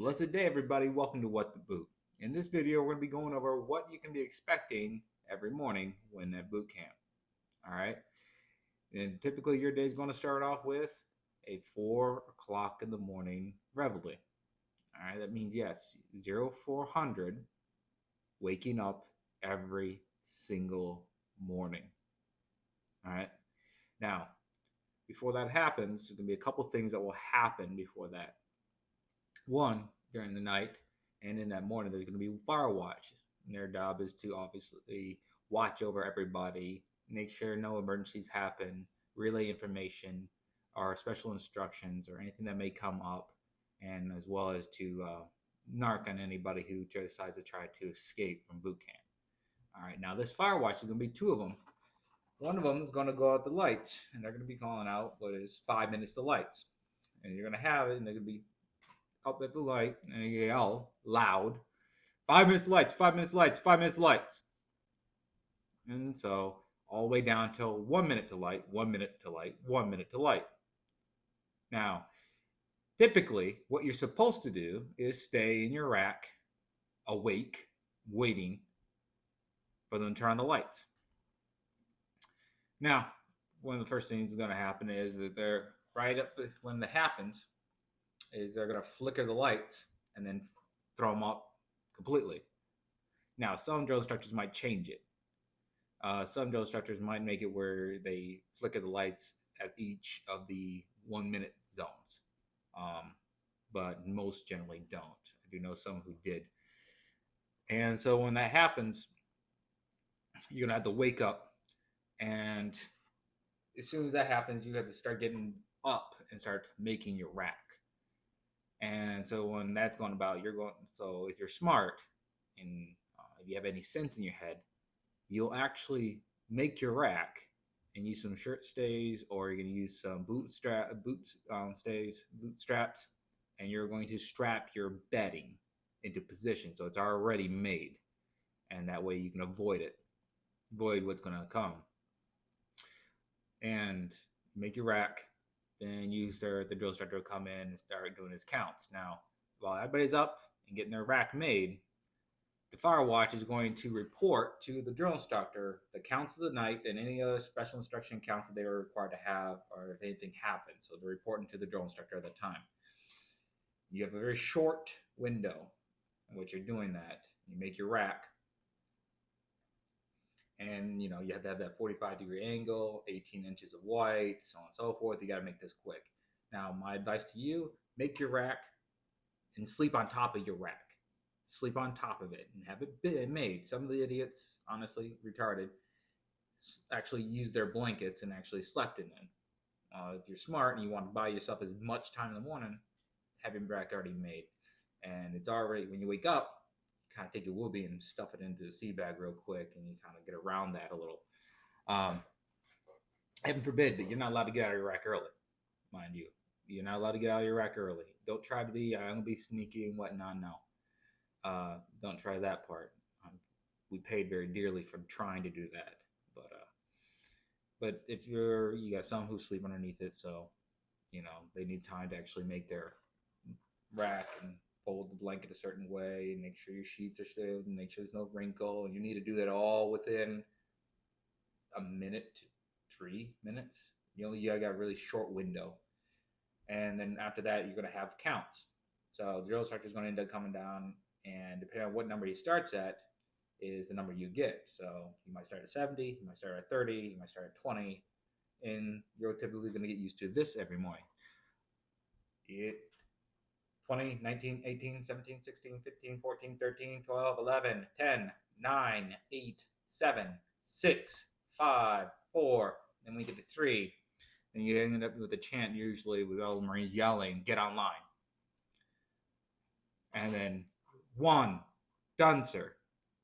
Blessed day, everybody. Welcome to What the Boot. In this video, we're going to be going over what you can be expecting every morning when at boot camp. All right. And typically, your day is going to start off with a 4 o'clock in the morning reveille. All right. That means, yes, 0400 waking up every single morning. All right. Now, before that happens, there's going to be a couple things that will happen before that. One, during the night and in that morning, there's going to be firewatch. And their job is to obviously watch over everybody, make sure no emergencies happen, relay information or special instructions or anything that may come up, and as well as to narc on anybody who decides to try to escape from boot camp. All right, now this firewatch is going to be two of them. One of them is going to go out the lights, and they're going to be calling out what is 5 minutes to lights. And you're going to have it, and they're going to be up at the light and yell loud, 5 minutes lights, 5 minutes lights, 5 minutes lights. And so all the way down till 1 minute to light, 1 minute to light, 1 minute to light. Now, typically what you're supposed to do is stay in your rack, awake, waiting for them to turn on the lights. Now, one of the first things that's going to happen is that they're right up when that happens, is they're going to flicker the lights and then throw them up completely. Now, some drill instructors might change it. Some drill instructors might make it where they flicker the lights at each of the 1 minute zones. But most generally don't. I do know some who did. And so when that happens, you're going to have to wake up. And as soon as that happens, you have to start getting up and start making your rack. And so when that's going about, so if you're smart and if you have any sense in your head, you'll actually make your rack and use some shirt stays, or you're going to use some boot straps, and you're going to strap your bedding into position so it's already made. And that way you can avoid what's going to come. And make your rack. Then the drill instructor will come in and start doing his counts. Now, while everybody's up and getting their rack made, the firewatch is going to report to the drill instructor the counts of the night and any other special instruction counts that they were required to have, or if anything happened. So they're reporting to the drill instructor at the time. You have a very short window in which you're doing that. You make your rack. And, you have to have that 45-degree angle, 18 inches of white, so on and so forth. You got to make this quick. Now, my advice to you, make your rack and sleep on top of your rack. Sleep on top of it and have it made. Some of the idiots, honestly, retarded, actually use their blankets and actually slept in them. If you're smart and you want to buy yourself as much time in the morning, have your rack already made. And it's already, when you wake up, kind of take your whoopee and stuff it into the sea bag real quick, and you kind of get around that a little. Heaven forbid, but you're not allowed to get out of your rack early, mind you. You're not allowed to get out of your rack early. Don't try to be, I'm going to be sneaky and whatnot, no. Don't try that part. We paid very dearly for trying to do that. But if you got some who sleep underneath it, so, they need time to actually make their rack and fold the blanket a certain way and make sure your sheets are sealed and make sure there's no wrinkle. And you need to do that all within a minute to 3 minutes. You got a really short window. And then after that, you're going to have counts. So the drill instructor is going to end up coming down, and depending on what number he starts at is the number you get. So you might start at 70, you might start at 30, you might start at 20, and you're typically going to get used to this every morning. 20, 19, 18, 17, 16, 15, 14, 13, 12, 11, 10, 9, 8, 7, 6, 5, 4. Then we get to 3. And you end up with a chant usually with all the Marines yelling, "Get online." And then 1, done, sir.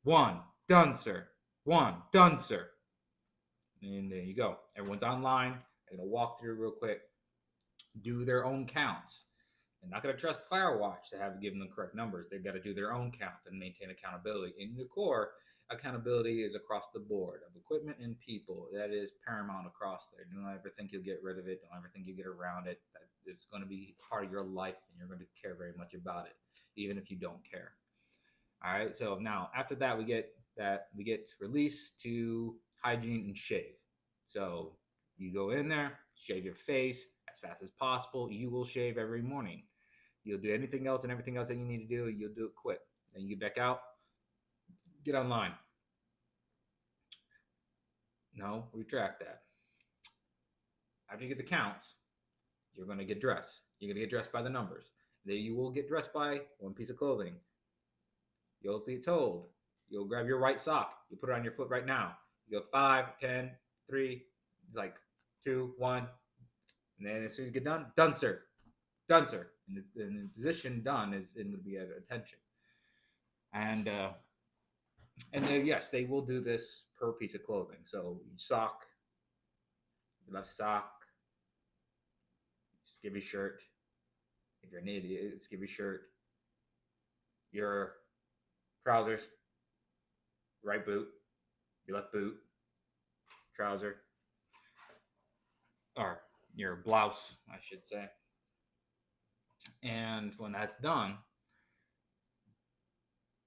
1, done, sir. 1, done, sir. And there you go. Everyone's online. They're going to walk through real quick, do their own counts. They're not going to trust the firewatch to have given them correct numbers. They've got to do their own counts and maintain accountability. In the Corps, accountability is across the board of equipment and people. That is paramount across there. Don't ever think you'll get rid of it. Don't ever think you get around it. That it's going to be part of your life, and you're going to care very much about it, even if you don't care. All right. So now after that, we get released to hygiene and shave. So you go in there, shave your face as fast as possible. You will shave every morning. You'll do anything else and everything else that you need to do. You'll do it quick. Then you get back out, get online. No, retract that. After you get the counts, you're going to get dressed. You're going to get dressed by the numbers. Then you will get dressed by one piece of clothing. You'll be told. You'll grab your right sock. You put it on your foot right now. You go 5, 10, 3, like 2, 1. And then as soon as you get done, done, sir. Done, sir. And the position done is going to be at attention. And then, yes, they will do this per piece of clothing. So sock, your left sock, skivvy shirt. If you're an idiot, skivvy shirt. Your trousers, right boot, your left boot, trouser, or your blouse, I should say. And when that's done,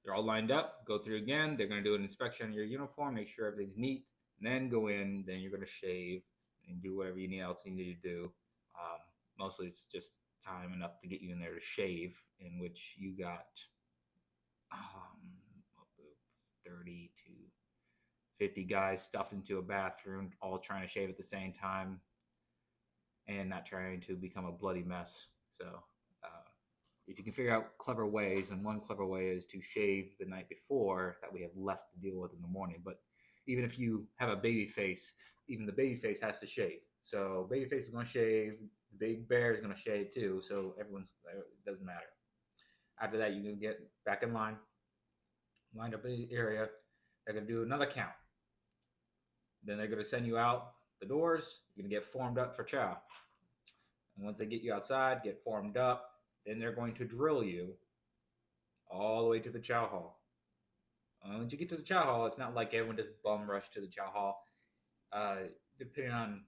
you're all lined up, go through again. They're going to do an inspection on your uniform, make sure everything's neat, and then go in. Then you're going to shave and do whatever else you need to do. Mostly it's just time enough to get you in there to shave, in which you got 30 to 50 guys stuffed into a bathroom, all trying to shave at the same time and not trying to become a bloody mess. So if you can figure out clever ways, and one clever way is to shave the night before, that we have less to deal with in the morning. But even if you have a baby face, even the baby face has to shave. So baby face is going to shave, the big bear is going to shave too. So it doesn't matter. After that, you can get back in line, lined up in the area. They're going to do another count. Then they're going to send you out the doors. You're going to get formed up for chow. And once they get you outside, get formed up, then they're going to drill you all the way to the chow hall. Once you get to the chow hall, it's not like everyone just bum rush to the chow hall. Depending on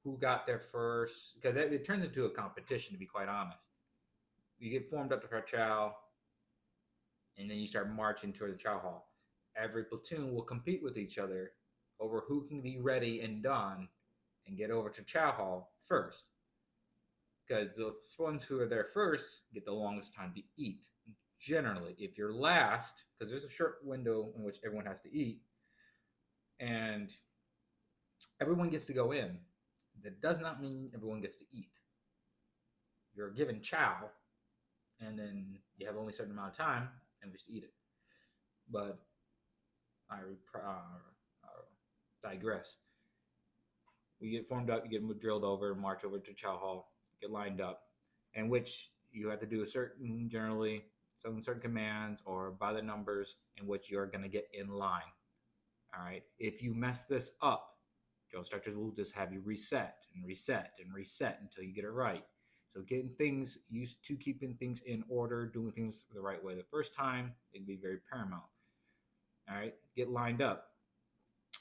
who got there first, because it turns into a competition, to be quite honest. You get formed up for chow, and then you start marching toward the chow hall. Every platoon will compete with each other over who can be ready and done and get over to chow hall first. Because the ones who are there first get the longest time to eat. Generally, if you're last, because there's a short window in which everyone has to eat, and everyone gets to go in, that does not mean everyone gets to eat. You're given chow, and then you have only a certain amount of time in which to eat it. But I digress. We get formed up, you get drilled over, march over to chow hall, get lined up, in which you have to do certain commands or by the numbers in which you're going to get in line. All right. If you mess this up, drill instructors will just have you reset and reset and reset until you get it right. So getting things used to keeping things in order, doing things the right way the first time, it can be very paramount. All right. Get lined up.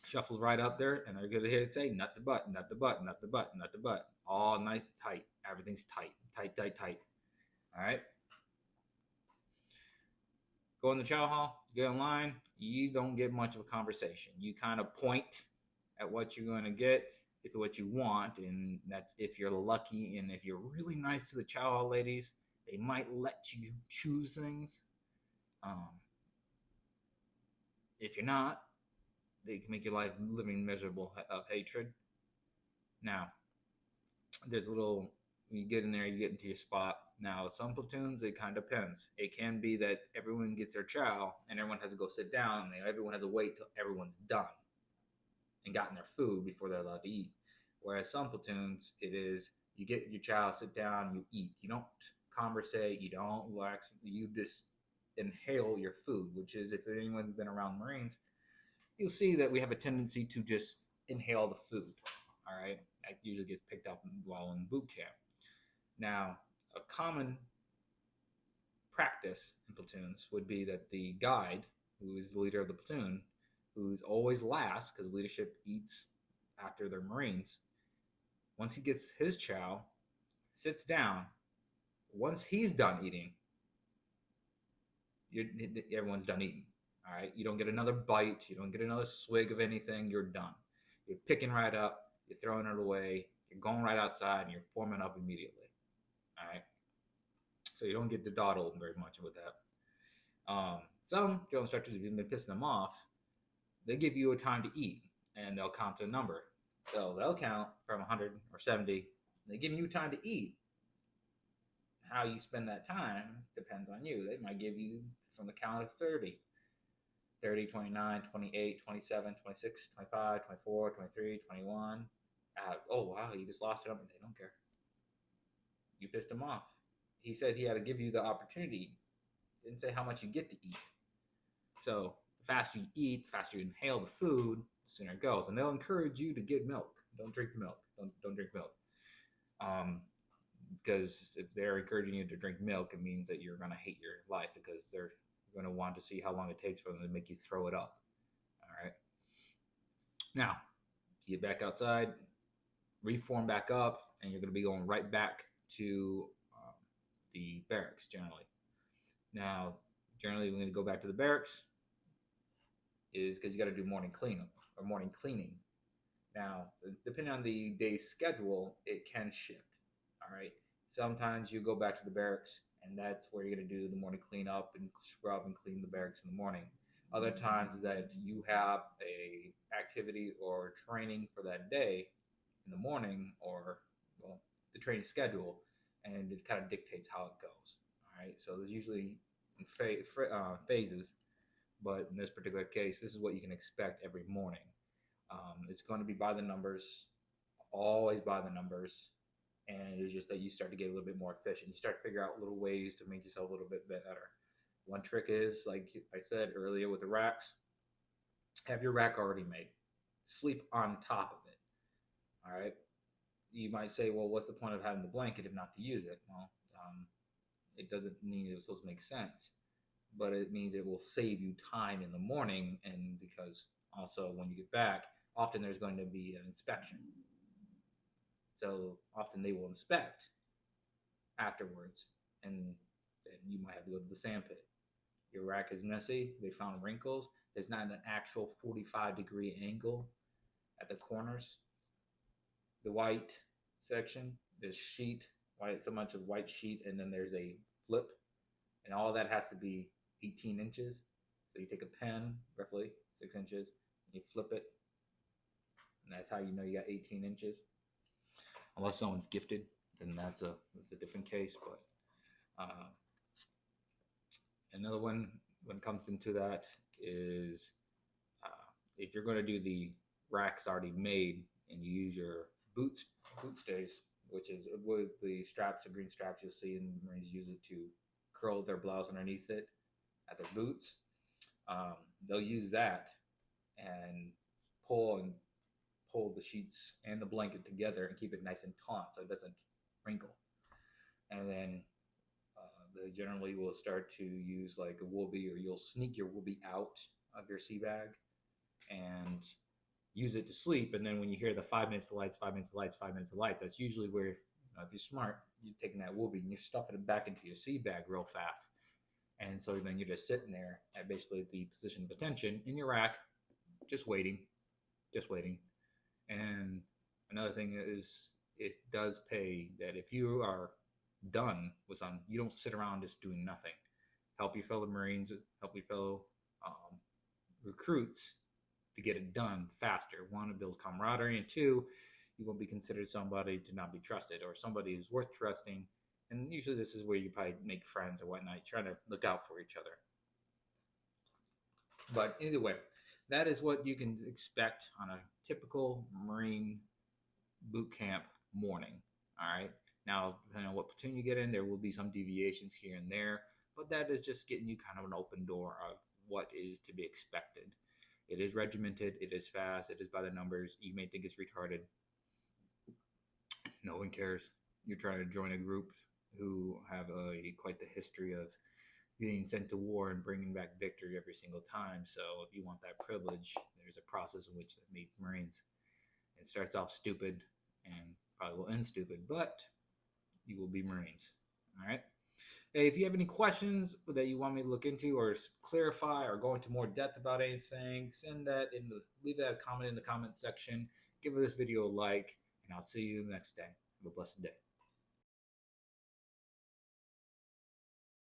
Shuffle right up there, and they're going to say, nut the butt, nut the butt, nut the butt, nut the butt. All nice and tight. Everything's tight, tight, tight, tight. All right. Go in the chow hall, get in line. You don't get much of a conversation. You kind of point at what you're going to get, if what you want, and that's if you're lucky. And if you're really nice to the chow hall ladies, they might let you choose things. If you're not, they can make your life living miserable of hatred. Now, there's when you get in there, you get into your spot. Now, some platoons, it kind of depends. It can be that everyone gets their chow and everyone has to go sit down, and everyone has to wait till everyone's done and gotten their food before they're allowed to eat. Whereas some platoons, it is you get your chow, sit down, you eat. You don't conversate, you don't relax, you just inhale your food, which is, if anyone's been around Marines, you'll see that we have a tendency to just inhale the food. All right. That usually gets picked up while in boot camp. Now, a common practice in platoons would be that the guide, who is the leader of the platoon, who's always last because leadership eats after their Marines. Once he gets his chow, sits down. Once he's done eating, everyone's done eating. All right, you don't get another bite, you don't get another swig of anything. You're done. You're picking right up. You're throwing it away. You're going right outside, and you're forming up immediately. All right, so you don't get to dawdle very much with that. Some drill instructors, if you've been pissing them off, they give you a time to eat, and they'll count to a number. So they'll count from 100 or 70. They give you time to eat. How you spend that time depends on you. They might give you from the count of 30. 30, 29, 28, 27, 26, 25, 24, 23, 21. Oh, wow, you just lost it up, and they don't care. You pissed him off. He said he had to give you the opportunity. Didn't say how much you get to eat. So the faster you eat, the faster you inhale the food, the sooner it goes. And they'll encourage you to get milk. Don't drink milk. Don't drink milk. Because if they're encouraging you to drink milk, it means that you're going to hate your life because they're going to want to see how long it takes for them to make you throw it up. All right. Now, you get back outside, reform back up, and you're going to be going right back to the barracks generally. Now, generally, we're going to go back to the barracks is because you got to do morning cleanup or morning cleaning. Now, depending on the day's schedule, it can shift. All right. Sometimes you go back to the barracks, and that's where you're going to do the morning cleanup and scrub and clean the barracks in the morning. Other times is that you have a activity or training for that day in the morning, or well, the training schedule, and it kind of dictates how it goes. All right. So there's usually phases, but in this particular case, this is what you can expect every morning. It's going to be by the numbers, always by the numbers. And it's just that you start to get a little bit more efficient. You start to figure out little ways to make yourself a little bit better. One trick is, like I said earlier with the racks, have your rack already made. Sleep on top of it. All right. You might say, well, what's the point of having the blanket if not to use it? Well, it doesn't mean it's supposed to make sense, but it means it will save you time in the morning. And because also when you get back, often there's going to be an inspection. So often they will inspect afterwards, and then you might have to go to the sand pit. Your rack is messy. They found wrinkles. There's not an actual 45-degree angle at the corners. The white section, there's sheet, so much of white sheet, and then there's a flip, and all that has to be 18 inches. So you take a pen, roughly 6 inches, and you flip it, and that's how you know you got 18 inches. Unless someone's gifted, then that's a different case. But another one when it comes into that is if you're going to do the racks already made and you use your boot stays, which is with the straps, the green straps you'll see, and Marines use it to curl their blouse underneath it at their boots. They'll use that and pull the sheets and the blanket together and keep it nice and taut so it doesn't wrinkle. And then they generally will start to use like a woolby, or you'll sneak your woolby out of your sea bag and use it to sleep. And then when you hear the 5 minutes of lights, 5 minutes of lights, 5 minutes of lights, that's usually where, if you're smart, you're taking that woolby and you're stuffing it back into your sea bag real fast. And so then you're just sitting there at basically the position of attention in your rack, just waiting. And another thing is, it does pay that if you are done with something, you don't sit around just doing nothing. Help your fellow Marines, help your fellow recruits to get it done faster. One, it builds camaraderie, and two, you will be considered somebody to not be trusted, or somebody who's worth trusting. And usually this is where you probably make friends or whatnot, trying to look out for each other. But either way, that is what you can expect on a typical Marine boot camp morning. All right. Now, depending on what platoon you get in, there will be some deviations here and there, but that is just getting you kind of an open door of what is to be expected. It is regimented. It is fast. It is by the numbers. You may think it's retarded. No one cares. You're trying to join a group who have quite the history of getting sent to war and bringing back victory every single time. So if you want that privilege, there's a process in which they make Marines. It starts off stupid and probably will end stupid, but you will be Marines. All right. Hey, if you have any questions that you want me to look into or clarify or go into more depth about anything, leave that comment in the comment section. Give this video a like, and I'll see you next day. Have a blessed day.